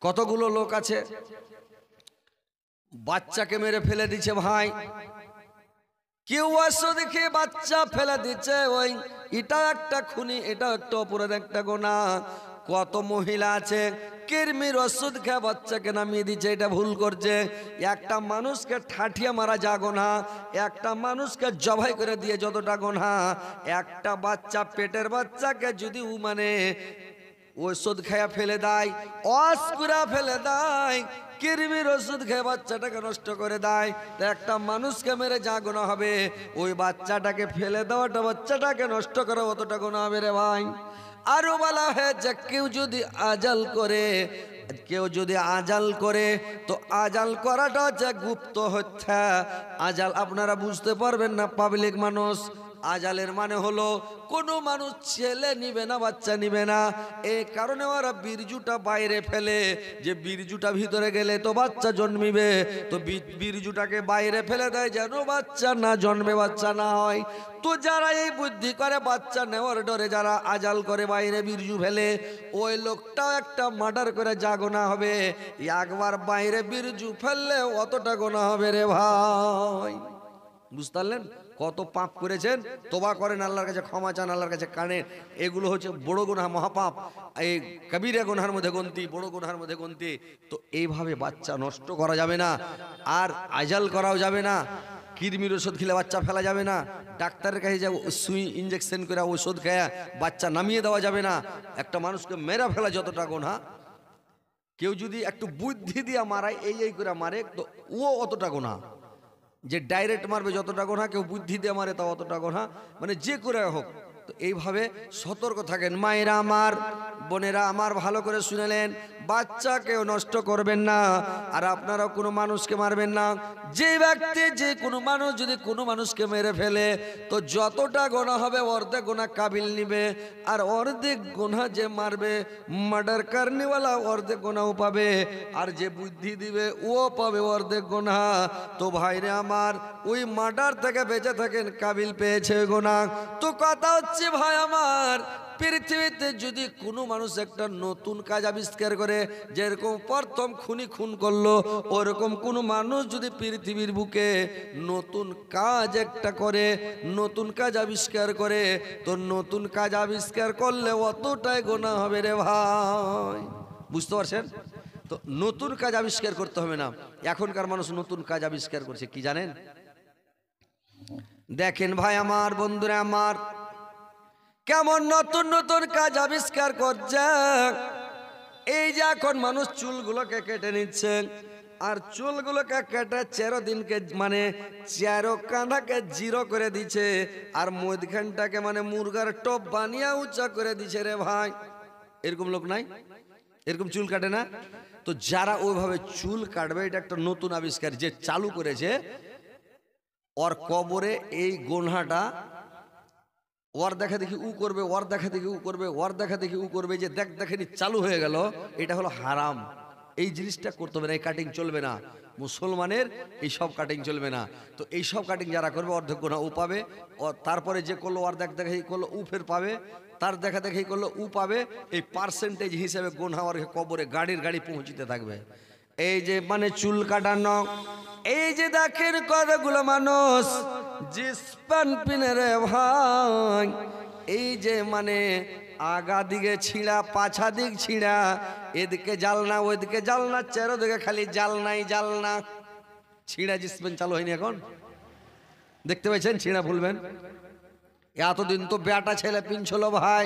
কতগুলো লোক আছে বাচ্চাকে মেরে ফেলে দিচ্ছে ভাই, কেউ ওষুধ খেয়ে বাচ্চা ফেলে দিচ্ছে, ওই এটা একটা খুনি, এটা একটা অপরাধ, একটা গুনাহ। কত মহিলা আছে কৃমির ওষুধ খেয়ে বাচ্চাকে নামিয়ে দিচ্ছে, এটা ভুল করছে। একটা মানুষকে ঠাঠিয়ে মারা যা গুনাহ, একটা মানুষকে জবাই করে দিয়ে যতটা গুনাহ, একটা বাচ্চা পেটের বাচ্চাকে যদি মানে ওষুধ খেয়ে ফেলে দেয়, অস্কুরা ফেলে দেয়, কৃমির ওষুধ খেয়ে বাচ্চাটাকে নষ্ট করে দেয়, তো একটা মানুষকে মেরে যা গুনাহ হবে, ওই বাচ্চাটাকে ফেলে দেওয়াটা, বাচ্চাটাকে নষ্ট করা অতটা গুনাহ হবে রে ভাই। আরো বলা হয় যে কেউ যদি আজাল করে, কেউ যদি আজাল করে, তো আজাল করাটা হচ্ছে গুপ্ত হত্যা। আজাল আপনারা বুঝতে পারবেন না, পাবলিক মানুষ। আজালের মানে হলো কোনো মানুষ ছেলে নিবে না, বাচ্চা নিবে না, এই কারণে ওরা বীর্যুটা বাইরে ফেলে, যে বীর্যুটা ভিতরে গেলে তো বাচ্চা জন্মিবে, তো বীর্যুটাকে বাইরে ফেলে দেয় যেন বাচ্চা না জন্মে, বাচ্চা না হয়। তো যারা এই বুদ্ধি করে বাচ্চা নেওয়ার ডরে যারা আজাল করে বাইরে বীর্যু ফেলে, ওই লোকটাও একটা মার্ডার করে যা গুনাহ হবে, একবার বাইরে বীর্যু ফেললে অতটা গুনাহ হবে রে ভাই। বুঝতে পারলেন? কত পাপ করেছেন, তোবা করেন, আল্লাহর কাছে ক্ষমা চান, আল্লাহর কাছে কানেন। এগুলো হচ্ছে বড় গুনাহ, মহাপাপ, এই কবিরা গুনাহের মধ্যে গন্তি, বড় গুনাহের মধ্যে গন্তি। তো এইভাবে বাচ্চা নষ্ট করা যাবে না, আর আজাল করাও যাবে না, কৃমির ওষুধ খেলে বাচ্চা ফেলা যাবে না, ডাক্তারের কাছে যা সুই ইঞ্জেকশন করে ওষুধ খেয়ে বাচ্চা নামিয়ে দেওয়া যাবে না, একটা মানুষকে মেরে ফেলা যতটা গুনাহ। কেউ যদি একটু বুদ্ধি দিয়ে মারায়, এই করে মারে, তো ও অতটা গুনাহ। যে ডাইরেক্ট মারবে যতটা গুনাহ, কেউ বুদ্ধি দিয়ে মারে তা অতটা গুনাহ, মানে যে করে হোক। তো এইভাবে সতর্ক থাকেন মায়েরা আমার, বোনেরা আমার, ভালো করে শুনেলেন, বাচ্চাকেও নষ্ট করবেন না, আর আপনারাও কোনো মানুষকে মারবেন না। যে ব্যক্তি, যে কোনো মানুষ যদি কোনো মানুষকে মেরে ফেলে, তো যতটা গুনাহ হবে অর্ধেক গুনাহ কাবিল নিবে, আর অর্ধেক গুনাহ যে মারবে, মার্ডার কারনেওয়ালা অর্ধেক গুনাহও পাবে, আর যে বুদ্ধি দিবে ও পাবে অর্ধেক গুনাহ। তো ভাইরে আমার, ওই মার্ডার থেকে বেঁচে থাকেন, কাবিল পেয়েছে গুনাহ। তো কথা হচ্ছে ভাই আমার, পৃথিবীতে যদি কোনো মানুষ একটা নতুন কাজ আবিষ্কার করে, যেরকম প্রথম খুনি খুন করলো, ওরকম কোনো মানুষ যদি পৃথিবীর বুকে নতুন কাজ একটা করে, নতুন কাজ আবিষ্কার করে, তো নতুন কাজ আবিষ্কার করলে অতটাই গুনাহ হবে রে ভাই। বুঝতে পারছেন? তো নতুন কাজ আবিষ্কার করতে হবে না। এখনকার মানুষ নতুন কাজ আবিষ্কার করছে কি জানেন? দেখেন ভাই আমার, বন্ধুরা আমার, কেমন নতুন নতুন কাজ আবিষ্কার করছে। এই যে এখন মানুষ চুলগুলোকে কেটে নিচ্ছে, আর চুলগুলোকে কেটে 13 দিনকে মানে 13 কাঁটাকে জিরো করে দিচ্ছে, আর মধ্যখানটাকে মানে মুরগার টপ বানিয়ে উঁচা করে দিচ্ছে রে ভাই। এরকম লোক নাই? এরকম চুল কাটে না? তো যারা ওইভাবে চুল কাটবে, এটা একটা নতুন আবিষ্কার যে চালু করেছে, ওর কবরে এই গোনহাটা ওর দেখা দেখি উ করবে, ওর দেখা দেখি উ করবে, ওর দেখা দেখি উ করবে, যে দেখ দেখেনি চালু হয়ে গেল, এটা হলো হারাম। এই জিনিসটা করতে হবে না, এই কাটিং চলবে না। মুসলমানের এই সব কাটিং চলবে না। তো এই সব কাটিং যারা করবে অর্ধেক গুনাহ ও পাবে, তারপরে যে করলো ওর দেখ দেখি করলো উ ফের পাবে, তার দেখা দেখি করলো উ পাবে। এই পার্সেন্টেজ হিসেবে গুনাহ ওর কবরে গাড়ি পৌঁছতে থাকবে। এই যে মানে চুল কাটানো, এই যে দেখেন কতগুলো মানুষ জিন্স প্যান্ট পিনে রে ভাই, এই যে মানে আগা দিকে ছিঁড়া, পাছা দিক ছিঁড়া, এদিকে জালনা ওইদিকে জালনা, চারোদিকে খালি জালনাই জালনা। ছিঁড়া জিন্স প্যান্ট চালু হয়নি এখন? দেখতে পাচ্ছেন ছিঁড়া ভুলবেন? এতদিন তো বেটা ছেলে পিনছিল ভাই,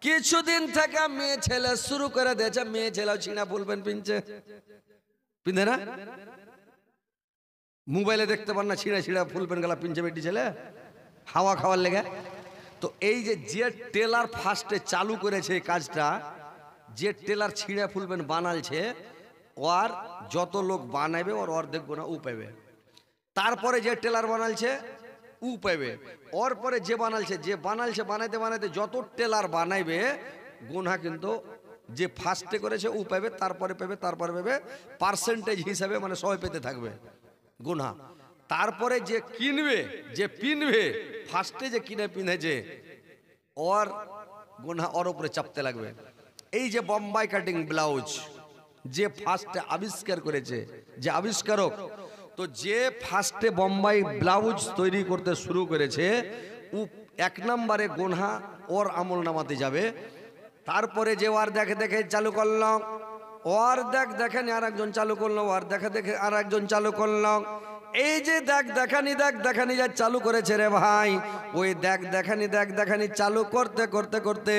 কিছুদিন থেকে মেয়ে ছেলে শুরু করে দিয়েছে, মেয়ে ছেলেও ছিঁড়া ভুলবেন পিনছে, পিনছে না? মোবাইলে দেখতে পান না ছিঁড়া ফুলপেন গলা পিনছে বেটি ছেলে হাওয়া খাওয়ার লেগে। তো এই যে টেলার ফার্স্টে চালু করেছে এই কাজটা, যে টেলার ছিঁড়া ফুলপেন বানালছে, ওর যত লোক বানাবে ওর অর্ধেক গোনা উ পাবে। তারপরে যে টেলার বানালছে উ পাবে, ওর পরে যে বানালছে, যে বানালছে বানাইতে বানাইতে যত টেলার বানাইবে গোনা কিন্তু যে ফার্স্টে করেছে উ পাবে, তারপরে পাবে, তারপরে পাবে, পার্সেন্টেজ হিসাবে মানে সবাই পেতে থাকবে গুনাহ। তারপরে যে কিনবে, যে পিনবে, ফার্স্টে যে কিনে পিনেছে ওর গুনাহ ওর উপরে চাপতে লাগবে। এই যে বোম্বাই কাটিং ব্লাউজ, যে ফার্স্টে আবিষ্কার করেছে, যে আবিষ্কারক, তো যে ফার্স্টে বোম্বাই ব্লাউজ তৈরি করতে শুরু করেছে ও 1 নম্বরে গোনা ওর আমল নামাতে যাবে। তারপরে যে ওর দেখে দেখে চালু করলাম, ওর দেখেন আর একজন চালু করলো, ওর দেখে দেখে আর একজন চালু করলাম। এই যে দেখানি যা চালু করেছে রে ভাই, ওই দেখানি চালু করতে করতে করতে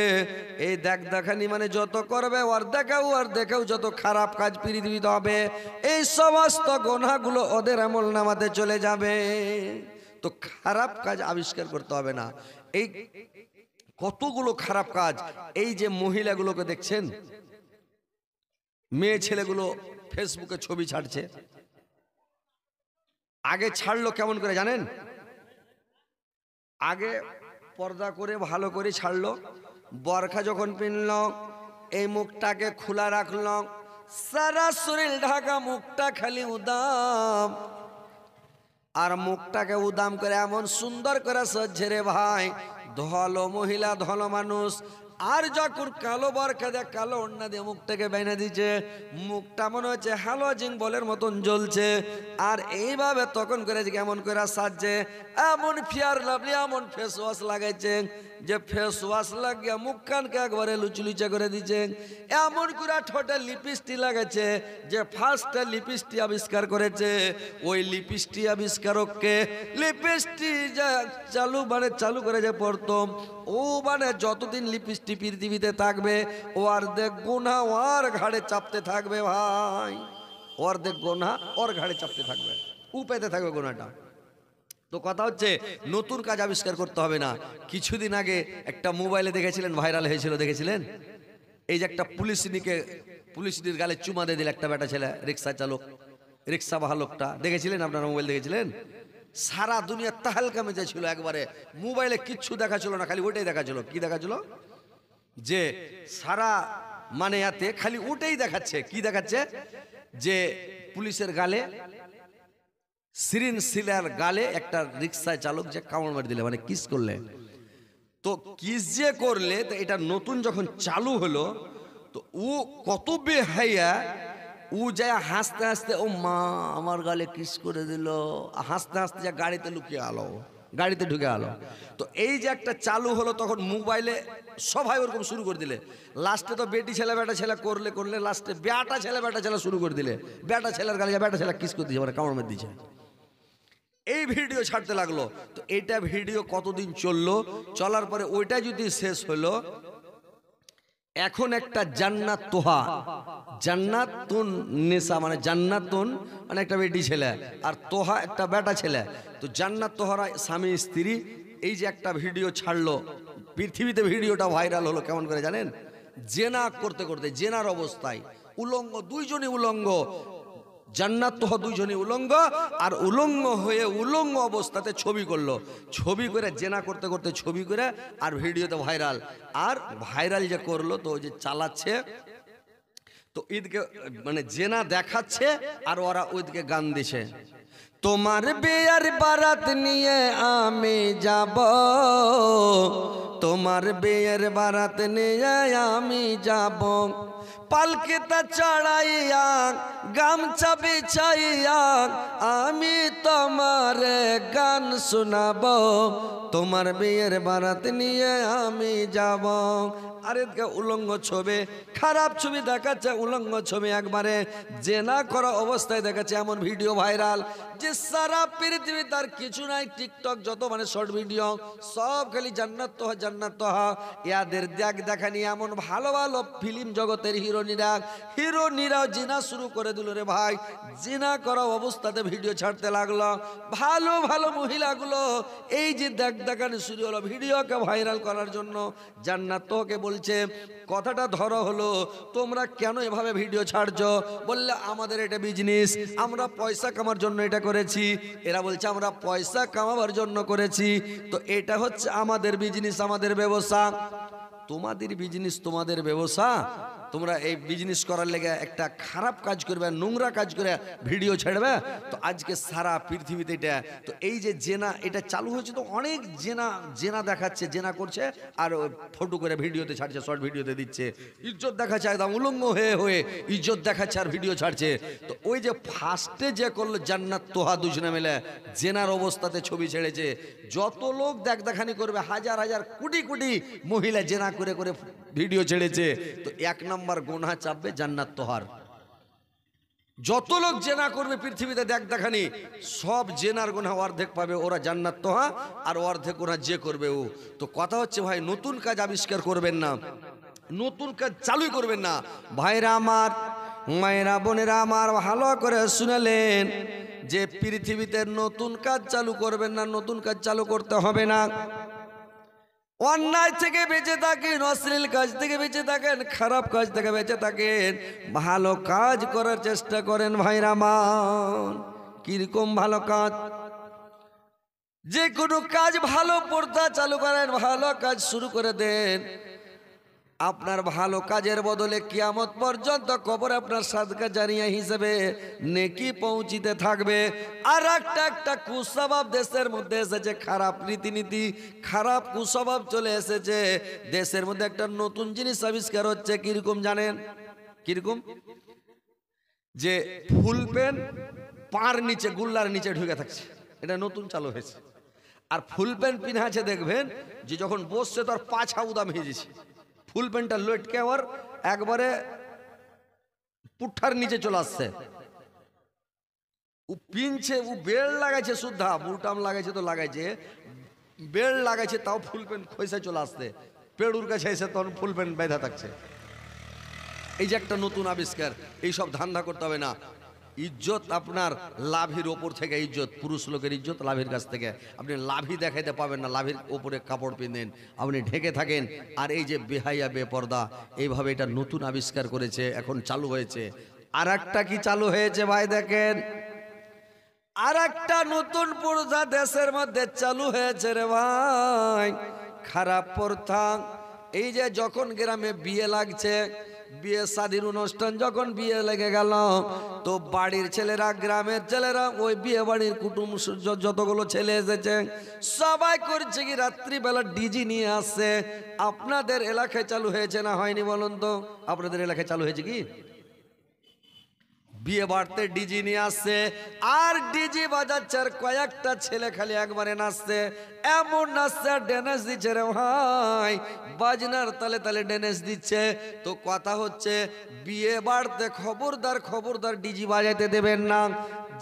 এই দেখানি মানে যত করবে ওর দেখাও যত খারাপ কাজ পৃথিবীতে হবে, এই সমস্ত গোনাগুলো ওদের আমল নামাতে চলে যাবে। তো খারাপ কাজ আবিষ্কার করতে হবে না। এই কতগুলো খারাপ কাজ, এই যে মহিলাগুলোকে দেখছেন, মেয়ে ছেলেগুলো ফেসবুকে ছবি ছাড়ছে। আগে ছাড়লো কেমন করে জানেন? আগে পর্দা করে ভালো করে ছাড়লো, বরখা যখন পিনল এই মুখটাকে খোলা রাখলো, সারা শরীর ঢাকা, মুখটা খালি উদাম, আর মুখটাকে উদাম করে এমন সুন্দর করে সজ্জে রে ভাই, ধলো মহিলা ধলো মানুষ। আর যখন কালো বরখা দিয়ে কালো ওড়না দিয়ে মুখটাকে বেঁধে দিচ্ছে, মুখটা মনে হচ্ছে হ্যালোজিন বলের মতন জ্বলছে। আর এইভাবে তখন করে কেমন করে সাজছে, এমন ফেয়ার লাভলি এমন ফেস ওয়াশ লাগাইছে যে ফেস ওয়াশ লাগিয়ে মুখ কানকে একবারে লুচুলুচা করে দিচ্ছে। এমন করে ঠোঁটে লিপস্টিক লাগাচ্ছে যে ফার্স্টে লিপস্টিক আবিষ্কার করেছে ওই লিপস্টিক আবিষ্কারককে লিপস্টিক চালু করে যে প্রথম ও মানে যতদিন লিপস্টিক পৃথিবীতে থাকবে ও অর্ধেক গুনাহ ওর ঘাড়ে চাপতে থাকবে ভাই, অর্ধেক গুনাহ ওর ঘাড়ে চাপতে থাকবে, ও পেতে থাকবে গুনাহটা। তো কথা হচ্ছে নতুন কাজ আবিষ্কার করতে হবে না। কিছুদিন আগে একটা মোবাইলে দেখেছিলেন, ভাইরাল হয়েছিল, দেখেছিলেন? এই যে একটা পুলিশনির গালে চুমা দিয়ে দিল একটা বেটা ছেলে, রিক্সা চালক, রিক্সা বাহা লোকটা, দেখেছিলেন? আপনারা মোবাইল দেখেছিলেন? সারা দুনিয়া তাহালকা মেজে ছিল, একবারে মোবাইলে কিচ্ছু দেখা ছিল না, খালি ওটাই দেখা ছিল। কি দেখা ছিল? যে সারা মানে এতে খালি ওটাই দেখাচ্ছে। কি দেখাচ্ছে? যে পুলিশের গালে, সিরিন সিলার গালে একটা রিক্সা চালক যে কামড় মারি দিলে, মানে কিস করলে। তো কিস যে করলে, তো এটা নতুন যখন চালু হলো তো ও কত বেহাইয়া, ও যায় হাসতে হাসতে, ও মা আমার গালে কিস করে দিল, হাসতে হাসতে যা গাড়িতে লুকিয়ে আলো, গাড়িতে ঢুকে আলো। তো এই যে একটা চালু হলো, তখন মোবাইলে সবাই ওরকম শুরু করে দিলে। লাস্টে তো বেটি ছেলে বেটা ছেলে করলে লাস্টে বেটা ছেলে শুরু করে দিলে, বেটা ছেলের গালে বেটা ছেলে কিস করে দিয়েছে, মানে কামড় মেরে দিয়েছে। এই ভিডিও ছাড়তে লাগলো। তো এইটা ভিডিও কতদিন চললো, চলার পরে ওইটা যদি শেষ হলো, এখন একটা জান্নাতুন নেশা, মানে জান্নাতুন মানে একটা বেটি ছেলে, আর তোহা একটা বেটা ছেলে। তো জান্নাত তোহারা স্বামী স্ত্রী, এই যে একটা ভিডিও ছাড়লো পৃথিবীতে, ভিডিওটা ভাইরাল হলো কেমন করে জানেন? জেনা করতে করতে, জেনার অবস্থায় উলঙ্গ, দুইজনই উলঙ্গ, জান্নাত তোহা দুইজনই উলঙ্গ, আর উলঙ্গ হয়ে উলঙ্গ অবস্থাতে ছবি করলো, ছবি করে জেনা করতে করতে ছবি করে, আর ভিডিওতে ভাইরাল। আর ভাইরাল যে করলো, তো ওই যে চালাচ্ছে, তো ঈদকে মানে জেনা দেখাচ্ছে, আর ওরা ওইদিকে গান দিছে, তোমার বিয়ের বারাত নিয়ে আমি যাব, তোমার বিয়ের বারাত নিয়ে আমি যাব, পালকিতে চড়াইয়া গামছা বিছাইয়া আমি তোমার গান শোনাবো, তোমার বিয়ের বারাত নিয়ে আমি যাব। আরে উলঙ্গ ছবি, খারাপ ছবি দেখাচ্ছে, উলঙ্গ ছবি একবারে জেনা করা অবস্থায় দেখাচ্ছে, এমন ভিডিও ভাইরাল যে সারা পৃথিবী তার কিছু নাই। টিকটক যত মানে শর্ট ভিডিও সব খালি জান্নাত তোহা ইয়াদের দেখানি। এমন ভালো ভালো ফিল্ম জগতের হিরোনিরাও জিনা শুরু করে দিল রে ভাই, জিনা করা অবস্থাতে ভিডিও ছাড়তে লাগলো। ভালো ভালো মহিলাগুলো এই যে দেখানি শুরু হলো ভিডিওকে ভাইরাল করার জন্য। জান্নাত তোকে বলছে, কথাটা ধরো হলো, তোমরা কেন এভাবে ভিডিও ছাড়ছো? বললে আমাদের এটা বিজনেস, আমরা পয়সা কামার জন্য এটা করেছি। এরা বলছে আমরা পয়সা কামাবার জন্য করেছি। তো এটা হচ্ছে আমাদের বিজনেস, আমাদের ব্যবসা। তোমাদের বিজনেস, তোমাদের ব্যবসা, তোমরা এই বিজনেস করার লেগে একটা খারাপ কাজ করবে, নোংরা কাজ করে ভিডিও ছাড়বে। তো আজকে সারা পৃথিবীতে এটা, তো এই যে জেনা এটা চালু হয়েছে, তো অনেক জেনা দেখাচ্ছে, জেনা করছে আর ফটো করে ভিডিওতে ছাড়ছে, শর্ট ভিডিওতে দিচ্ছে, ইজ্জত দেখাচ্ছে, একদম উলঙ্গ হয়ে হয়ে ইজ্জত দেখাচ্ছে আর ভিডিও ছাড়ছে। তো ওই যে ফার্স্টে যে করলো জান্নাত তোহা দুজনে মিলে জেনার অবস্থাতে ছবি ছেড়েছে, যত লোক দেখানি করবে, হাজার হাজার কোটি কোটি মহিলা জেনা করে করে ভিডিও ছেড়েছে, তো 1 নম্বর গুনাহ চাপবে জান্নাত তোহার। যত লোক জেনা করবে পৃথিবীতে দেখানি, সব জেনার গুনাহ অর্ধেক পাবে ওরা জান্নাত তোহা, আর অর্ধেক ওরা যে করবে ও। তো কথা হচ্ছে ভাই, নতুন কাজ আবিষ্কার করবেন না, নতুন কাজ চালুই করবেন না। ভাইরা আমার, মায়েরা, বোনেরা আমার, ভালো করে শুনলেন যে পৃথিবীতে নতুন কাজ চালু করবেন না, নতুন কাজ চালু করতে হবে না। অন্যায় থেকে বেঁচে থাকেন, অশ্লীল কাজ থেকে বেঁচে থাকেন, খারাপ কাজ থেকে বেঁচে থাকেন, ভালো কাজ করার চেষ্টা করেন। ভাইরা আমার, কিরকম ভালো কাজ? যে কোনো কাজ ভালো পর্দা চালু করেন, ভালো কাজ শুরু করে দেন। আপনার ভালো কাজের বদলে কিয়ামত পর্যন্ত কবরে আপনার সাদকা জারিয়া হিসেবে নেকি পৌঁছিতে থাকবে। আর একটা কুস্বভাব দেশের মধ্যে এসেছে, খারাপ রীতিনীতি, খারাপ কুস্বভাব চলে এসেছে দেশের মধ্যে। একটা নতুন জিনিস আবিষ্কার হচ্ছে, কিরকম জানেন? কিরকম? যে ফুল প্যান্ট পার নিচে, গুল্লার নিচে ঢুকে থাকছে, এটা নতুন চালু হয়েছে। আর ফুল প্যান্ট পিনা আছে, দেখবেন যে যখন বসছে তার পাছা উদাম হয়েছে, ফুল প্যান্টটা লটকে ওর একবারে পুঠার নিচে চলে আসছে। ও পিনছে, ও বেল্ট লাগাইছে, শুদ্ধা বুটাম লাগাইছে, তো লাগাইছে বেল্ট লাগাইছে, তাও ফুল প্যান্ট খসে চলে আসছে, পেড়ুর কাছে এসে তখন ফুল প্যান্ট বেঁধা থাকছে। এই যে একটা নতুন আবিষ্কার, এইসব ধান্দা করতে হবে না। ইজ্জত আপনার লাভির ওপর থেকে, ইজ্জত পুরুষ লোকের ইজ্জত লাভির কাছ থেকে। আপনি লাভি দেখাইতে পাবেন না, লাভির ওপরে কাপড় পিনেন, আপনি ঢেকে থাকেন। আর এই যে বেহাইয়া বেপর্দা, এইভাবে এটা নতুন আবিষ্কার করেছে, এখন চালু হয়েছে। আর একটা কি চালু হয়েছে ভাই দেখেন, আর একটা নতুন প্রথা দেশের মধ্যে চালু হয়েছে রে ভাই, খারাপ প্রথা। এই যে যখন গ্রামে বিয়ে লাগছে, বিয়ে শাদীর অনুষ্ঠান যখন বিয়ে লেগে গেল, তো বাড়ির ছেলেরা, গ্রামের ছেলেরা, ওই বিয়ে বাড়ির কুটুম যতগুলো ছেলে এসেছে সবাই করছে কি, রাত্রিবেলা ডিজি নিয়ে আসছে। আপনাদের এলাকায় চালু হয়েছে না হয়নি বলুন তো? আপনাদের এলাকায় চালু হয়েছে কি? বিয়ে বাড়তে ডিজি নিয়ে আসছে, আর ডিজি বাজাচ্ছে, আর কয়েকটা ছেলে খালি একবারে নাচছে, এমন নাচছে আর ড্যান্স দিচ্ছে রে ভাই, বাজনার তালে তালে ড্যান্স দিচ্ছে। তো কথা হচ্ছে, বিয়ে বাড়তে খবরদার খবরদার ডিজি বাজাইতে দেবেন না।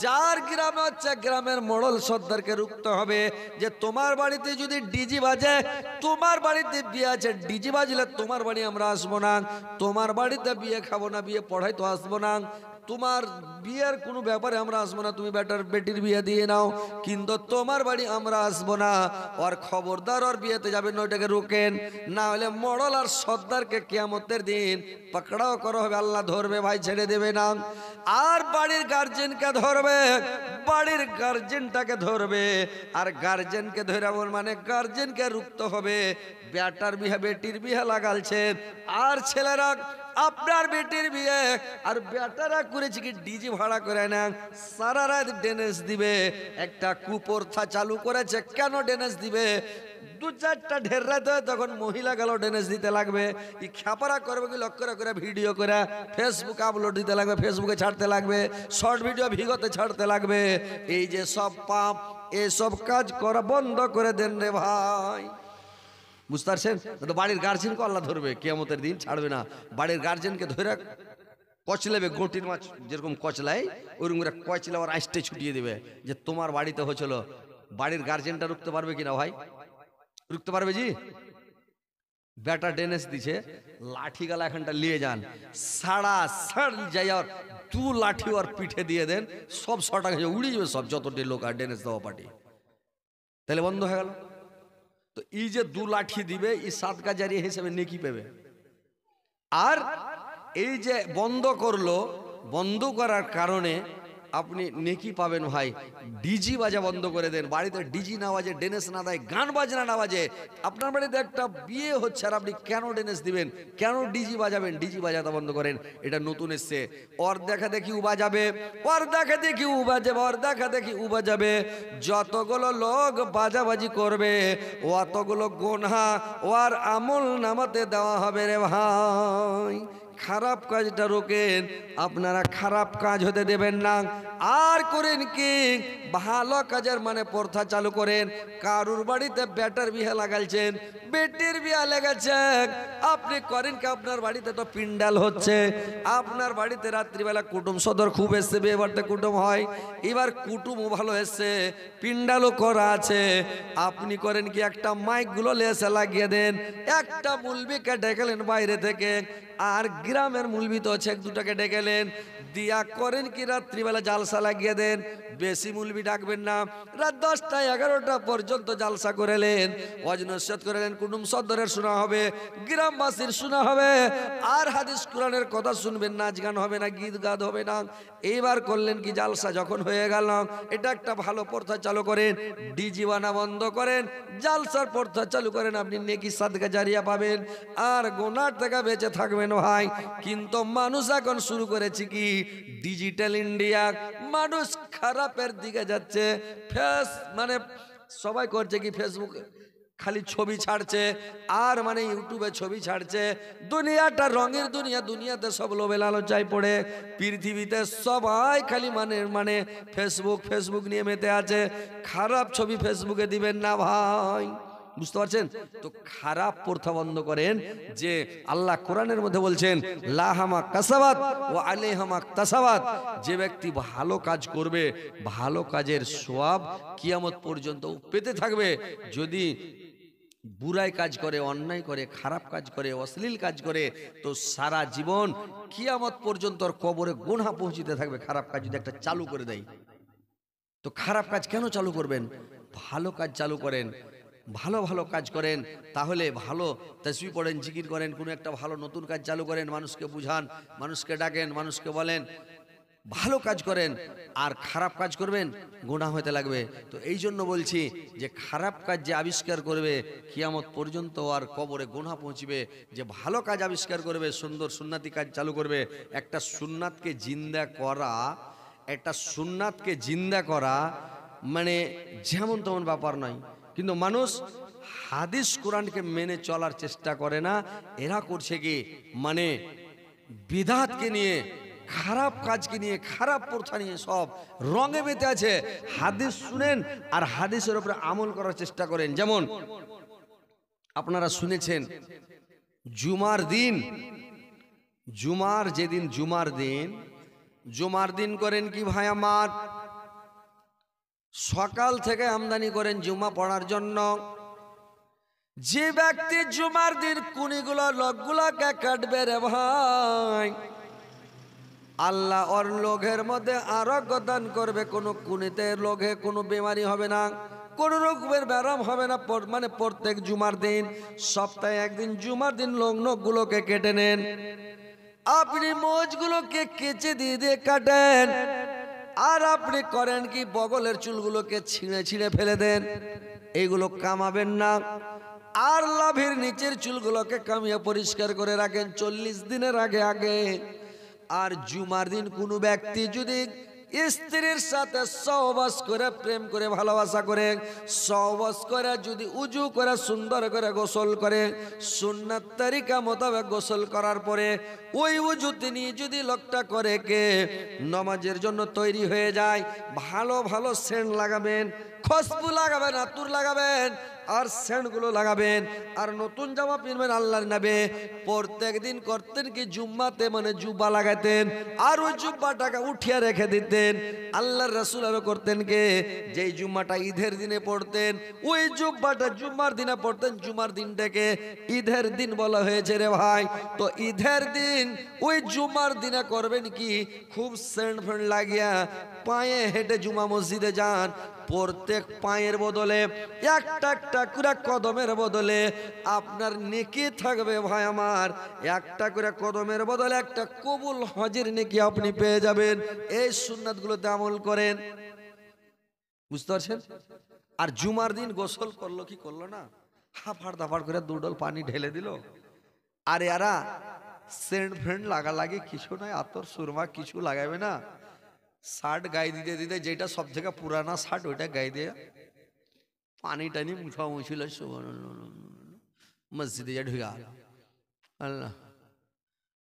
যার গ্রামে হচ্ছে, গ্রামের মোড়ল সর্দারকে রুখতে হবে যে তোমার বাড়িতে যদি ডিজি বাজে, তোমার বাড়িতে বিয়ে আছে, ডিজি বাজলে তোমার বাড়ি আমরা আসবো না, তোমার বাড়িতে বিয়ে খাবো না, বিয়ে পড়াই তো আসবো না, তোমার বিয়ের কোনো ব্যাপারে আমরা আসবো না, তুমি বেটির বিয়ে দিয়ে নাও, কিন্তু তোমার বাড়ি আমরা আসবো না। আর খবরদার ওর বিয়েতে যাবেন, ওইটাকে রোকেন, না হলে মোড়ল আর সর্দারকে কিয়ামতের দিন পাকড়াও করা হবে, আল্লাহ ধরবে ভাই, ছেড়ে দেবে না। আর বাড়ির গার্জেনকে ধরবে, বাড়ির গার্জেনটাকে ধরবে, আর গার্জেনকে ধরে মানে গার্জেনকে রুখতে হবে। বেটার বিয়ে, বেটির বিয়ে লাগালছেন, আর ছেলেরা আপনার বেটির বিয়ে, আর বেটারা করেছে কি ডিজি ভাড়া করে না, সারা রাত ড্যান্স দিবে। একটা কুপ্রথা চালু করেছে, কেন ড্যান্স দিবে? 2-4টা ঢের রাত হয়, তখন মহিলা গেল ড্যান্স দিতে লাগবে, এই খ্যাপারা করবে কি, লক্ষ্য করে ভিডিও করে ফেসবুকে আপলোড দিতে লাগবে, ফেসবুকে ছাড়তে লাগবে, শর্ট ভিডিও ভিগোতে ছাড়তে লাগবে। এই যে সব পাপ, এসব কাজ করা বন্ধ করে দেন রে ভাই, বুঝতে পারছেন? তো বাড়ির গার্জেনকে আল্লাহ ধরবে, কিয়ামতের দিন ছাড়বে না। বাড়ির গার্জেনকে ধরে কচলাবে, গোটির মাছ যেরকম কচলায় ওইরকম করে কচলা ওর আইসটে ছুটিয়ে দেবে, যে তোমার বাড়িতে হয়েছিল। বাড়ির গার্জেনটা রুখতে পারবে কিনা ভাই? রুখতে পারবে জি? বেটা ডেনেস দিছে, লাঠি গালা এখানটা নিয়ে যান, সাড়া যাই, আর 2 লাঠি ওর পিঠে দিয়ে দেন, সব 100 টাকা উড়ে যাবে, সব যতটি লোক আর ডেনেস দেওয়া পার্টি, তাহলে বন্ধ হয়ে গেল। তো এই যে 2 লাঠি দিবে, এই সাদকা জারিয়া হিসেবে নেকি পাবে। আর এই যে বন্ধ করলো, বন্ধ করার কারণে আপনি নেকি পাবেন ভাই। ডিজি বাজা বন্ধ করে দেন, বাড়িতে ডিজি না বাজে, ডেনেস না দেয়, গান বাজনা না বাজে। আপনার বাড়িতে একটা বিয়ে হচ্ছে আর আপনি কেন ডেনেস দিবেন, কেন ডিজি বাজাবেন? ডিজি বাজাতে বন্ধ করেন। এটা নতুন এসছে। ওর দেখা দেখি উ বাজাবে, ওর দেখা দেখি উ বাজাবে, ওর দেখা দেখি উ বাজাবে। যতগুলো লোক বাজাবাজি করবে অতগুলো গোনা ওর আমল নামাতে দেওয়া হবে রে ভাই। খারাপ কাজটা রোকেন, আপনারা খারাপ কাজ হতে দেবেন না। আর করেন কি, ভালো কাজের মানে প্রথা চালু করেন। কারুর বাড়িতে বেটার বিয়ে লাগাইছেন, বেটির বিয়ে লেগেছেন, আপনি করেন কি, আপনার বাড়িতে তো পিন্ডাল হচ্ছে, আপনার বাড়িতে রাত্রিবেলা কুটুম সদর খুব এসছে, বিয়ে বাড়িতে কুটুম হয়, এবার কুটুমও ভালো এসছে, পিন্ডালও করা আছে। আপনি করেন কি, একটা মাইকগুলো লেসে লাগিয়ে দেন, একটা মুলবিকে ডেকেলেন বাইরে থেকে, আর গ্রামের মুলবি তো আছে এক দুটাকে ডেকেলেন, দিয়া করেন কি রাত্রিবেলা জালসা লাগিয়ে দেন। বেশি মুলবি ডাকবেন না, রাত 10টা 11টা পর্যন্ত জালসা করেলেন, ওয়াজ-নসিহত করেলেন, কুটুম সদরের শোনা হবে, গ্রামবাসীর শোনা হবে, আর হাদিস কোরআনের কথা শুনবেন, নাচ গান হবে না, গীত গান হবে না। এইবার করলেন কি, জালসা যখন হয়ে গেল, এটা একটা ভালো প্রথা চালু করেন, ডিজি বানা বন্ধ করেন, জালসার প্রথা চালু করেন, আপনি নেকি সাদকা জারিয়া পাবেন আর গুনাহ থেকে বেঁচে থাকবেন ভাই। কিন্তু মানুষ এখন শুরু করেছে কি, ডিজিটাল ইন্ডিয়া, মানুষ খারাপের দিকে যাচ্ছে। মানে সবাই করছে কি, ফেসবুকে খালি ছবি ছাড়ছে, আর মানে ইউটিউবে ছবি ছাড়ছে। দুনিয়াটা রঙের দুনিয়া, দুনিয়াতে সব লোভে লালচায় পড়ে, পৃথিবীতে সবাই খালি মানে ফেসবুক নিয়ে মেতে আছে। খারাপ ছবি ফেসবুকে দিবেন না ভাই, বুঝতে পারছেন তো? খারাপ প্রথা বন্ধ করেন। যে আল্লাহ কোরআনের মধ্যে বলছেন, লাহামা কাসাবাত ওয়া আলাইহামা তাসাবাত, যে ব্যক্তি ভালো কাজ করবে, ভালো কাজের সওয়াব কিয়ামত পর্যন্ত পেতে থাকবে। যদি বুরাই কাজ করে, অন্যায় করে, খারাপ কাজ করে, অশ্লীল কাজ করে, তো সারা জীবন কিয়ামত পর্যন্ত কবরে গুনাহ পৌঁছিতে থাকবে। খারাপ কাজ যদি একটা চালু করে দেয়, তো খারাপ কাজ কেন চালু করবেন? ভালো কাজ চালু করেন, ভালো ভালো কাজ করেন, তাহলে ভালো তাসবিহ পড়েন, জিকির করেন, কোনো একটা ভালো নতুন কাজ চালু করেন, মানুষকে বুঝান, মানুষকে ডাকেন, মানুষকে বলেন, ভালো কাজ করেন। আর খারাপ কাজ করবেন, গুনাহ হতে লাগবে। তো এই জন্য বলছি যে খারাপ কাজ যে আবিষ্কার করবে, কিয়ামত পর্যন্ত আর কবরে গুনাহ পৌঁছবে। যে ভালো কাজ আবিষ্কার করবে, সুন্দর সুন্নাতি কাজ চালু করবে। একটা সুন্নাতকে জিন্দা করা, একটা সুন্নাতকে জিন্দা করা মানে যেমন তেমন ব্যাপার নয়। কিন্তু মানুষ হাদিস কোরআনকে মেনে চলার চেষ্টা করে না। এরা করছে কি, মানে বিদআতকে নিয়ে, খারাপ কাজকে নিয়ে, খারাপ প্রথা নিয়ে সব রঙে মেতে আছে। হাদিস শুনেন আর হাদিসের উপরে আমল করার চেষ্টা করেন। যেমন আপনারা শুনেছেন, জুমার দিন, জুমার দিন করেন কি ভাই আমার, সকাল থেকে আমদানি করেন জুমা পড়ার জন্য। যে ব্যক্তি জুমার দিন কুনিগুলো লোকগুলোকে কাটবে রে ভাই, আল্লাহ ওর লোকের মধ্যে আরোগ্য দান করবে। কোনো কুনিতে লোকে কোনো বেমারি হবে না, কোন রোগের ব্যারাম হবে না। মানে প্রত্যেক জুমার দিন, সপ্তাহে একদিন জুমার দিন নখগুলোকে কেটে নেন। আপনি মোজগুলোকে কেচে দিয়ে কাটেন, আর আপনি করেন কি, বগলের চুলগুলোকে ছিঁড়ে ফেলে দেন। এইগুলো কামাবেন না। আর লাভের নিচের চুলগুলোকে কামিয়ে পরিষ্কার করে রাখেন 40 দিনের আগে। আর জুমার দিন কোনো ব্যক্তি যদি স্ত্রীর সাথে সহবাস করে, প্রেম করে, ভালোবাসা করে, সহবাস করে, যদি উজু করে সুন্দর করে গোসল করে, সুন্নাত তরিকা মোতাবেক গোসল করার পরে ওই উজু তিনি যদি লোকটা করে কে নামাজের জন্য তৈরি হয়ে যায়, ভালো ভালো সেন্ট লাগাবেন, খুশবু লাগাবেন, আতর লাগাবেন, আর সেন্টগুলো লাগাবেন, আর নতুন জামা পিনবেন আল্লাহর নামে। প্রত্যেক দিন করতেন কি, জুম্মাতে মানে জুব্বা লাগাতেন, আর ওই জুব্বাটাকে উঠিয়ে রেখে দিতেন। আল্লাহর রাসূল আরো করতেন কে, যেই জুম্মাটা ঈদের দিনে পড়তেন, ওই জুব্বাটা জুম্মার দিনে পড়তেন। জুমার দিনটাকে ঈদের দিন বলা হয়েছে রে ভাই। তো ঈদের দিন ওই জুমার দিনে করবেন কি, খুব সেন্ট ফেন্ট লাগিয়া পায়ে হেঁটে জুমা মসজিদে যান, প্রত্যেক পায়ের বদলে একটা একটা করে কদমের বদলে আপনার নেকি থাকবে ভাই আমার, একটা করে কদমের বদলে একটা কবুল হজের নেকি আপনি পেয়ে যাবেন। এই সুন্নাতগুলোতে আমল করেন, বুঝতে পারছেন? আর জুমার দিন গোসল করলো কি করলো না, হাফাড় দাফাড় করে দুডল পানি ঢেলে দিল। আর এরা সেন্ট ফ্রেন্ড লাগালাগি কিছু নাই, আতর সুরমা কিছু লাগাবে না, শার্ট গায়ে দিতে দিতে যেটা সব থেকে পুরানা শার্ট ওইটা গায়ে দিয়ে পানি টানি মুছা মুছিল মসজিদে যা ঢুকা আল্লাহ।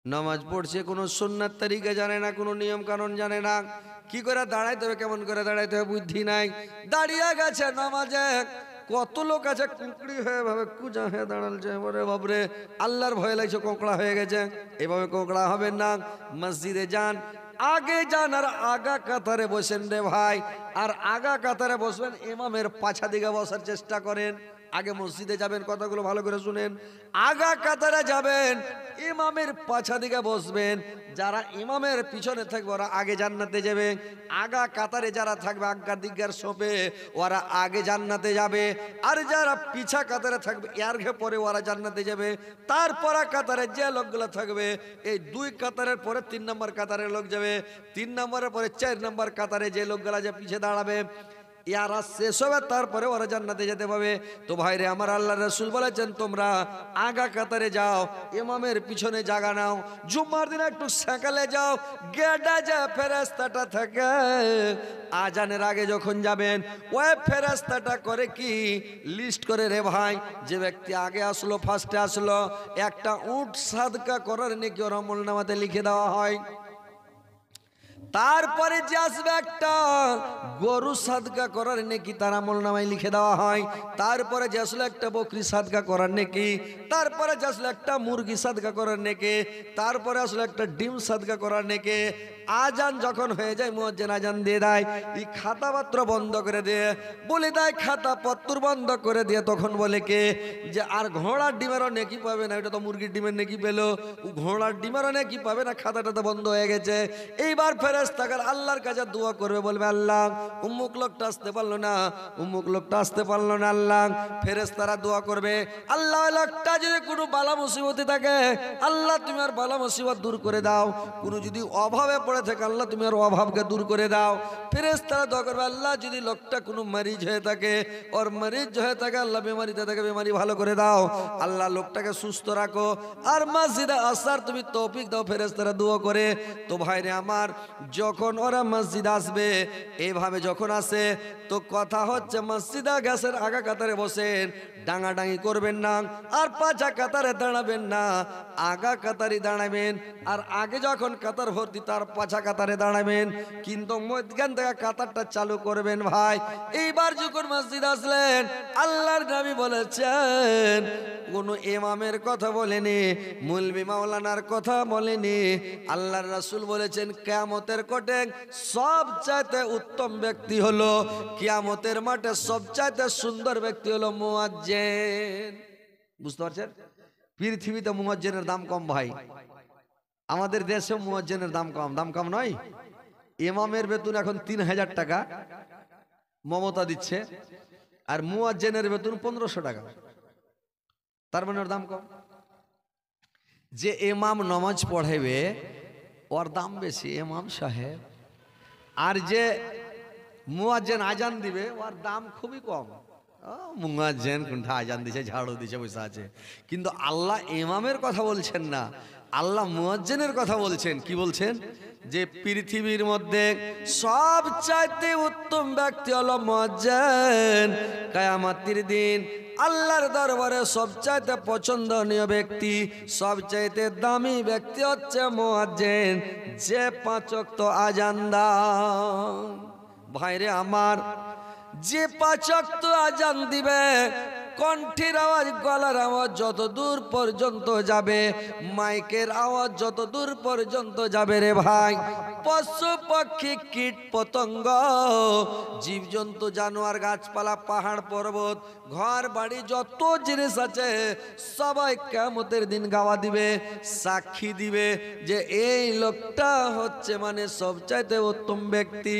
নামাজ পড়ছে, কোনো সুন্নাত তরিকা জানে না, কোনো নিয়ম কানুন জানে না, কি করে দাঁড়াইতে হবে কেমন করে দাঁড়াইতে হবে বুদ্ধি নাই, দাঁড়িয়ে গেছে নামাজে। কত লোক আছে কুঁকড়ি হয়ে ভাবে কুজা হয়ে দাঁড়ালছে, বলে বাবরে আল্লাহর ভয় লাগছে, কোঁকড়া হয়ে গেছে। এভাবে কোঁকড়া হবেন না, মসজিদে যান, আগে যান আর আগা কাতারে বসেন রে ভাই। আর আগা কাতারে বসবেন, ইমামের পাছা দিকে বসার চেষ্টা করেন। আগে মসজিদে যাবেন, কথাগুলো ভালো করে শুনেন, আগা কাতারে যাবেন, ইমামের পাছা দিকে বসবেন। যারা ইমামের পিছনে থাকবে ওরা আগে জান্নাতে যাবে, আগা কাতারে যারা থাকবে আজ্ঞার দিগ্গার সোপে ওরা আগে জান্নাতে যাবে। আর যারা পিছা কাতারে থাকবে এর ঘে পরে ওরা জান্নাতে যাবে। তারপর কাতারে যে লোকগুলো থাকবে, এই 2 কাতারের পরে 3 নম্বর কাতারের লোক যাবে, 3 নম্বরের পরে 4 নম্বর কাতারে যে লোকগুলা যে পিছে দাঁড়াবে ইয়ারা শেষ হবে, তারপরে ওরা জান্নাতে যেতে পাবে। তো ভাইরে আমার, আল্লাহ রাসূল বলেছেন তোমরা আগা কাতারে যাও, ইমামের পিছনে জায়গা নাও। জুম্মার দিন একটু সকালে যাও, গেডা যা ফেরেশতাটা থাকে আজানের আগে যখন যাবেন, ওই ফেরেশতাটা করে কি লিস্ট করে রে ভাই, যে ব্যক্তি আগে আসলো, ফার্স্টে আসলো, একটা উট সাদকা করার নেকি ওর আমলনামাতে লিখে দেওয়া হয়। তারপরে যে আসবে একটা গরু সাদকা করার নেকি তার আমলনামায় লিখে দেওয়া হয়। তারপরে যে আসলে একটা বকরি সাদকা করার নেকি, তারপরে যে আসলে একটা মুরগি সাদকা করার নেকি, তারপরে আসলে একটা ডিম সাদকা করার নেকি। আজান যখন হয়ে যায়, মুয়াজ্জিন আজান দিয়ে দেয়, এই খাতাপত্র বন্ধ করে দিয়ে বলে দেয়, খাতাপত্র বন্ধ করে দিয়ে তখন বলে কে যে আর ঘোড়ার ডিমেরও নেকি পাবে না, এটা তো মুরগির ডিমের নেকি পেলো, ঘোড়ার ডিমেরও নেকি পাবে না, খাতাটা তো বন্ধ হয়ে গেছে। এইবার ফেরেশতাগণ আল্লাহর কাছে দোয়া করবে, বলবে আল্লাহ উম্মুক লোকটা আসতে পারলো না, উম্মুক লোকটা আসতে পারলো না। আল্লাহ ফেরেশতারা দোয়া করবে, আল্লাহ লোকটা যদি কোনো বালা মুসিবতে থাকে আল্লাহ তুমি আর বালা মুসিবত দূর করে দাও, কোনো যদি অভাবে পড়ে থাকে আল্লাহ তুমি আর অভাবকে দূর করে দাও। ফেরেশতারা দোয়া করবে, আল্লাহ যদি লোকটা কোনো মরিজ হয়ে থাকে, ওর মরিজ হয়ে থাকে আল্লাহ বেমারিতে থাকে বেমারি ভালো করে দাও, আল্লাহ লোকটাকে সুস্থ রাখো, আর মসজিদে আসার তুমি তৌফিক দাও। ফেরেশতারা দোয়া করে। তো ভাইরে আমার, যখন ওরা মসজিদ আসবে, এইভাবে যখন আসে, তো কথা হচ্ছে মসজিদে গ্যাসের আগা কাতারে বসেন, ডাঙাডাঙি করবেন না, আর পাঁচা কাতারে দাঁড়াবেন না, আগা কাতারে দাঁড়াবেন। আর আগে যখন কাতার ভর্তি তার পাঁচা কাতারে দাঁড়াবেন, কিন্তু মধ্যখান থেকে কাতারটা চালু করবেন ভাই। এইবার যখন মসজিদ আসলেন, আল্লাহর নবী বলেছেন, কোনো ইমামের কথা বলেনি, মুলবি মাওলানার কথা বলেনি, আল্লাহর রাসূল বলেছেন কিয়ামতের কোটে সবচাইতে উত্তম ব্যক্তি হলো, কিয়ামতের মাঠে সবচাইতে সুন্দর ব্যক্তি হলো মুয়াজ্জিন। বুঝতে পারছেন? পৃথিবীতে মুয়াজ্জিনের দাম কম ভাই, আমাদের দেশে মুয়াজ্জিনের দাম কম। দাম কম নয়, ইমামের বেতন এখন 3000 টাকা মমতা দিচ্ছে, আর মুয়াজ্জিনের বেতন 1500 টাকা। তার মানে ওর দাম কম। যে ইমাম নামাজ পড়াইবে ওর দাম বেশি, ইমাম সাহেব। আর যে মুয়াজ্জিন আজান দিবে ওর দাম খুবই কম। মুয়াজ্জিন কোনটা আজান দিছে, ঝাড়ু দিছে, বসে আছে। কিন্তু আল্লাহ ইমামের কথা বলছেন না, আল্লাহ মুয়াজ্জিনের কথা বলছেন। কি বলছেন? যে পৃথিবীর মধ্যে সবচাইতে উত্তম ব্যক্তি হলো মুয়াজ্জিন। কিয়ামতের দিন আল্লাহর দরবারে সবচাইতে পছন্দনীয় ব্যক্তি, সবচাইতে দামি ব্যক্তি হচ্ছে মুয়াজ্জিন, যে 5 ওয়াক্ত আজান দেয়। ভাইরে আমার, যে 5 ওয়াক্ত আজান দিবে, কণ্ঠের আওয়াজ, গলার আওয়াজ যত দূর পর্যন্ত যাবে, মাইকের আওয়াজ যত দূর পর্যন্ত যাবে রে ভাই, পশু পাখি কীট পতঙ্গ, জীবজন্তু, জানোয়ার, গাছপালা, পাহাড় পর্বত, ঘর বাড়ি, যত জিনিস আছে সবাই কিয়ামতের দিন গাওয়া দিবে, সাক্ষী দিবে যে এই লোকটা হচ্ছে মানে সবচাইতে উত্তম ব্যক্তি।